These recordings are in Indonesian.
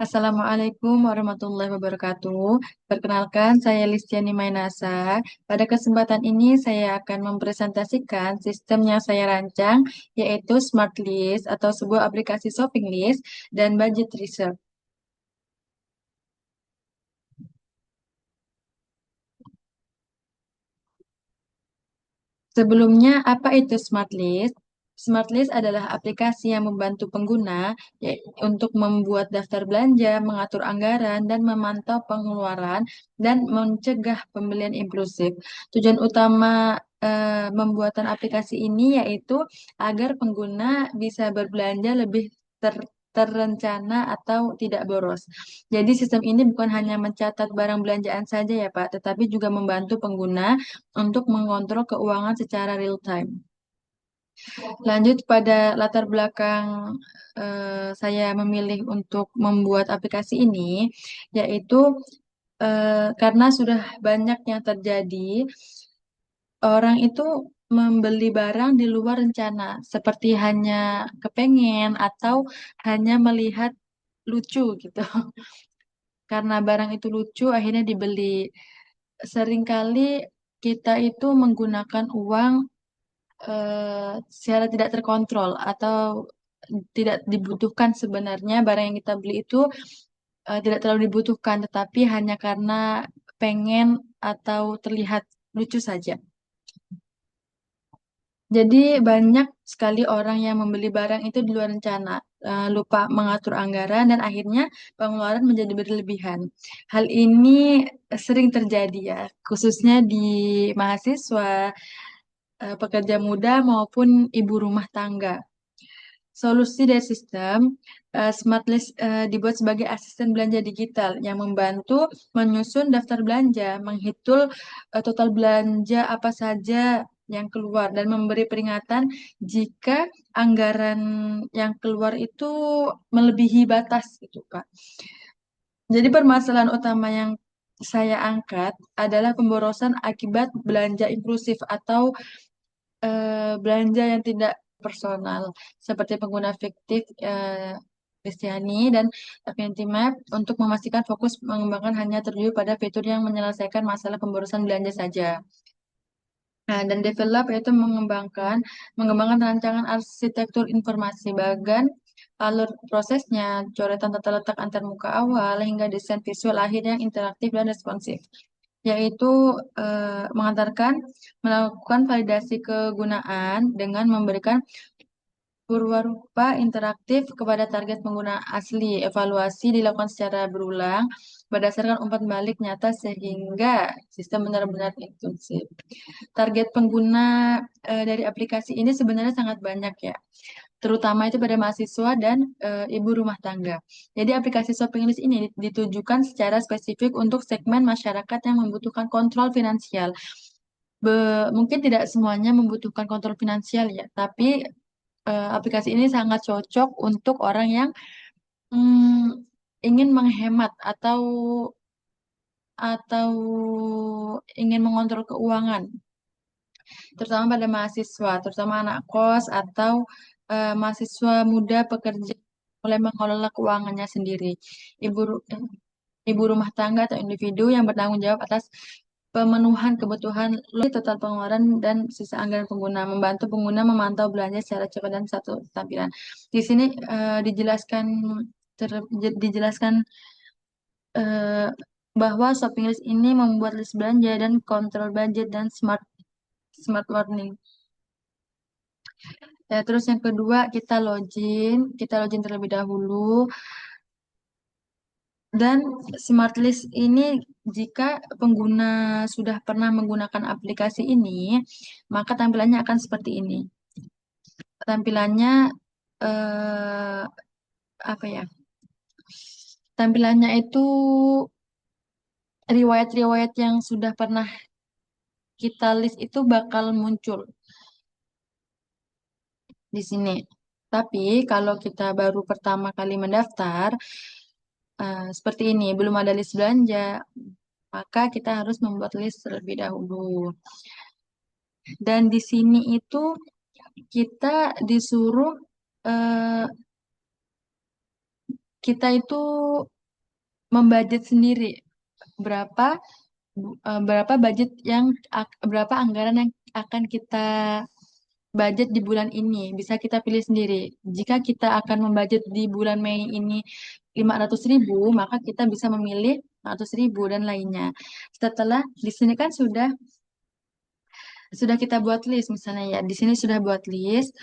Assalamualaikum warahmatullahi wabarakatuh. Perkenalkan, saya Listiani Mainasa. Pada kesempatan ini, saya akan mempresentasikan sistem yang saya rancang, yaitu Smart List atau sebuah aplikasi shopping list dan budget research. Sebelumnya, apa itu Smart List? Smart List adalah aplikasi yang membantu pengguna untuk membuat daftar belanja, mengatur anggaran, dan memantau pengeluaran, dan mencegah pembelian impulsif. Tujuan utama pembuatan aplikasi ini yaitu agar pengguna bisa berbelanja lebih terencana atau tidak boros. Jadi sistem ini bukan hanya mencatat barang belanjaan saja ya Pak, tetapi juga membantu pengguna untuk mengontrol keuangan secara real time. Lanjut pada latar belakang saya memilih untuk membuat aplikasi ini, yaitu karena sudah banyak yang terjadi, orang itu membeli barang di luar rencana, seperti hanya kepengen atau hanya melihat lucu gitu. Karena barang itu lucu, akhirnya dibeli. Seringkali kita itu menggunakan uang secara tidak terkontrol atau tidak dibutuhkan sebenarnya barang yang kita beli itu tidak terlalu dibutuhkan, tetapi hanya karena pengen atau terlihat lucu saja. Jadi banyak sekali orang yang membeli barang itu di luar rencana, lupa mengatur anggaran dan akhirnya pengeluaran menjadi berlebihan. Hal ini sering terjadi ya, khususnya di mahasiswa, pekerja muda maupun ibu rumah tangga. Solusi dari sistem Smart List dibuat sebagai asisten belanja digital yang membantu menyusun daftar belanja, menghitung total belanja apa saja yang keluar dan memberi peringatan jika anggaran yang keluar itu melebihi batas gitu, Kak. Jadi permasalahan utama yang saya angkat adalah pemborosan akibat belanja inklusif atau belanja yang tidak personal seperti pengguna fiktif Kristiani dan Affinity Map untuk memastikan fokus mengembangkan hanya tertuju pada fitur yang menyelesaikan masalah pemborosan belanja saja. Nah, dan develop yaitu mengembangkan rancangan arsitektur informasi bagan, alur prosesnya, coretan tata letak antar muka awal hingga desain visual akhir yang interaktif dan responsif, yaitu mengantarkan melakukan validasi kegunaan dengan memberikan purwarupa interaktif kepada target pengguna asli. Evaluasi dilakukan secara berulang berdasarkan umpan balik nyata sehingga sistem benar-benar inklusif. Target pengguna dari aplikasi ini sebenarnya sangat banyak ya, terutama itu pada mahasiswa dan ibu rumah tangga. Jadi aplikasi shopping list ini ditujukan secara spesifik untuk segmen masyarakat yang membutuhkan kontrol finansial. Mungkin tidak semuanya membutuhkan kontrol finansial ya, tapi aplikasi ini sangat cocok untuk orang yang ingin menghemat atau ingin mengontrol keuangan, terutama pada mahasiswa, terutama anak kos atau mahasiswa muda pekerja mulai mengelola keuangannya sendiri. Ibu ru- eh, ibu rumah tangga atau individu yang bertanggung jawab atas pemenuhan kebutuhan total pengeluaran dan sisa anggaran pengguna, membantu pengguna memantau belanja secara cepat dan satu tampilan. Di sini dijelaskan eh, bahwa shopping list ini membuat list belanja dan kontrol budget dan smart warning. Ya, terus yang kedua kita login terlebih dahulu dan smart list ini jika pengguna sudah pernah menggunakan aplikasi ini, maka tampilannya akan seperti ini. Tampilannya eh, apa ya? Tampilannya itu riwayat-riwayat yang sudah pernah kita list itu bakal muncul di sini. Tapi kalau kita baru pertama kali mendaftar, seperti ini, belum ada list belanja, maka kita harus membuat list terlebih dahulu. Dan di sini itu kita disuruh eh, kita itu membudget sendiri berapa berapa budget yang berapa anggaran yang akan kita budget di bulan ini. Bisa kita pilih sendiri. Jika kita akan membudget di bulan Mei ini 500.000, maka kita bisa memilih 500.000 dan lainnya. Setelah di sini kan sudah kita buat list misalnya ya. Di sini sudah buat list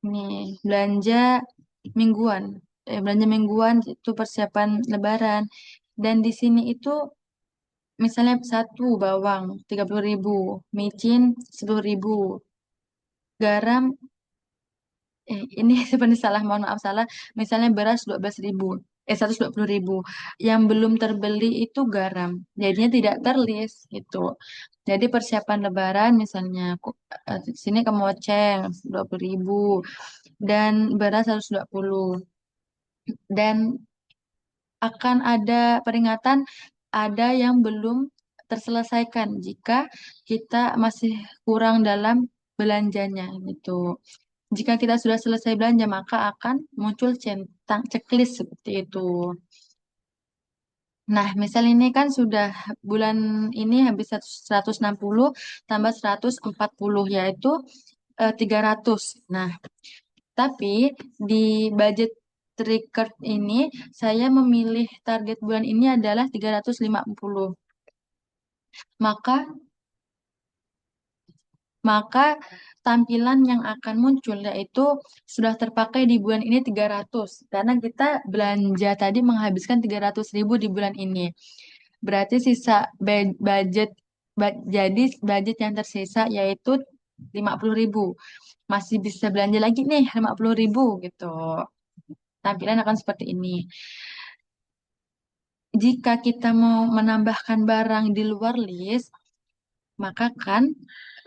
nih belanja mingguan. Belanja mingguan itu persiapan Lebaran. Dan di sini itu misalnya satu bawang 30.000, micin 10.000, garam ini sebenarnya salah, mohon maaf salah. Misalnya beras 12.000, 120.000. Yang belum terbeli itu garam. Jadinya tidak terlist itu. Jadi persiapan Lebaran misalnya di sini kemoceng 20.000 dan beras 120. Dan akan ada peringatan ada yang belum terselesaikan jika kita masih kurang dalam belanjanya gitu. Jika kita sudah selesai belanja, maka akan muncul centang checklist seperti itu. Nah, misal ini kan sudah bulan ini habis 160 tambah 140 yaitu 300. Nah, tapi di budget trigger ini saya memilih target bulan ini adalah 350. Maka maka tampilan yang akan muncul yaitu sudah terpakai di bulan ini 300 karena kita belanja tadi menghabiskan 300.000 di bulan ini. Berarti sisa budget jadi budget yang tersisa yaitu 50.000. Masih bisa belanja lagi nih 50.000 gitu. Tampilan akan seperti ini. Jika kita mau menambahkan barang di luar list, maka kan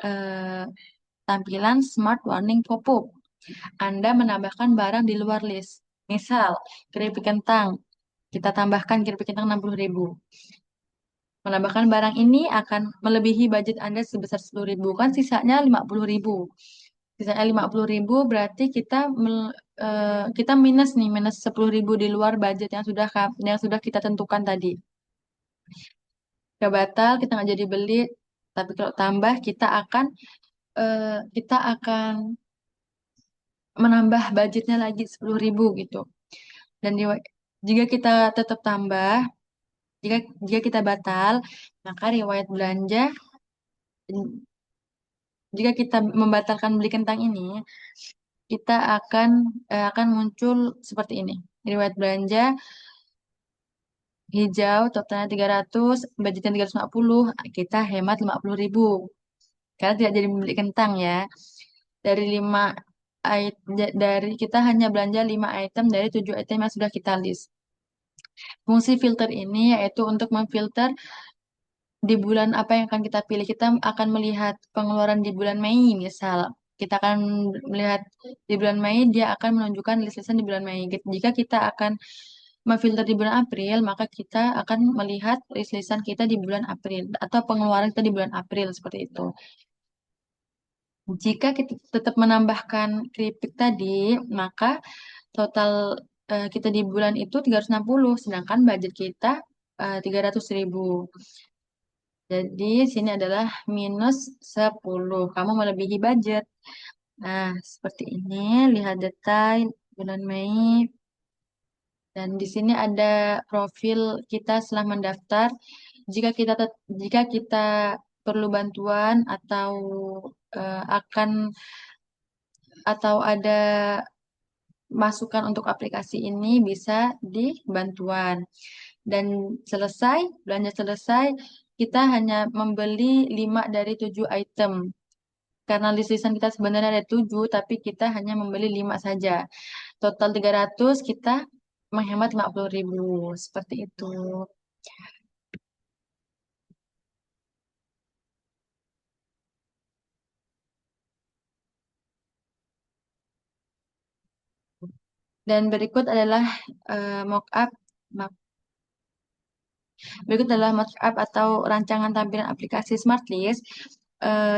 eh, tampilan Smart Warning Pop-up. Anda menambahkan barang di luar list. Misal, keripik kentang. Kita tambahkan keripik kentang 60.000. Menambahkan barang ini akan melebihi budget Anda sebesar 10.000. Kan sisanya 50.000. Sisanya 50.000 berarti kita minus nih, minus 10.000 di luar budget yang sudah kita tentukan tadi. Gak batal, kita nggak jadi beli. Tapi kalau tambah, kita akan menambah budgetnya lagi 10.000 gitu. Dan jika kita tetap tambah, jika jika kita batal, maka riwayat belanja, jika kita membatalkan beli kentang ini, kita akan muncul seperti ini. Riwayat belanja hijau, totalnya 300, budgetnya 350, kita hemat 50.000. Karena tidak jadi membeli kentang ya. Dari lima dari kita hanya belanja 5 item dari 7 item yang sudah kita list. Fungsi filter ini yaitu untuk memfilter di bulan apa yang akan kita pilih. Kita akan melihat pengeluaran di bulan Mei, misal. Kita akan melihat di bulan Mei, dia akan menunjukkan list-listan di bulan Mei. Jika kita akan memfilter di bulan April, maka kita akan melihat list-listan kita di bulan April atau pengeluaran kita di bulan April seperti itu. Jika kita tetap menambahkan keripik tadi, maka total kita di bulan itu 360, sedangkan budget kita 300.000. Jadi sini adalah minus 10. Kamu melebihi budget. Nah, seperti ini. Lihat detail bulan Mei. Dan di sini ada profil kita setelah mendaftar. Jika kita perlu bantuan akan atau ada masukan untuk aplikasi ini bisa di bantuan. Dan belanja selesai, kita hanya membeli 5 dari 7 item. Karena listisan kita sebenarnya ada 7, tapi kita hanya membeli 5 saja. Total 300, kita menghemat 50.000. Seperti itu. Dan mock-up. Berikut adalah mock-up atau rancangan tampilan aplikasi Smartlist.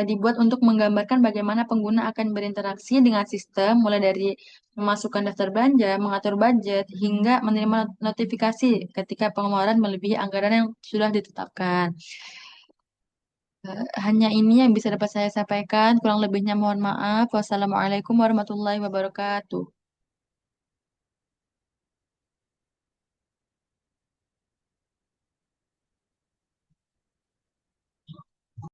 dibuat untuk menggambarkan bagaimana pengguna akan berinteraksi dengan sistem, mulai dari memasukkan daftar belanja, mengatur budget, hingga menerima notifikasi ketika pengeluaran melebihi anggaran yang sudah ditetapkan. Hanya ini yang bisa dapat saya sampaikan. Kurang lebihnya mohon maaf. Wassalamualaikum warahmatullahi wabarakatuh.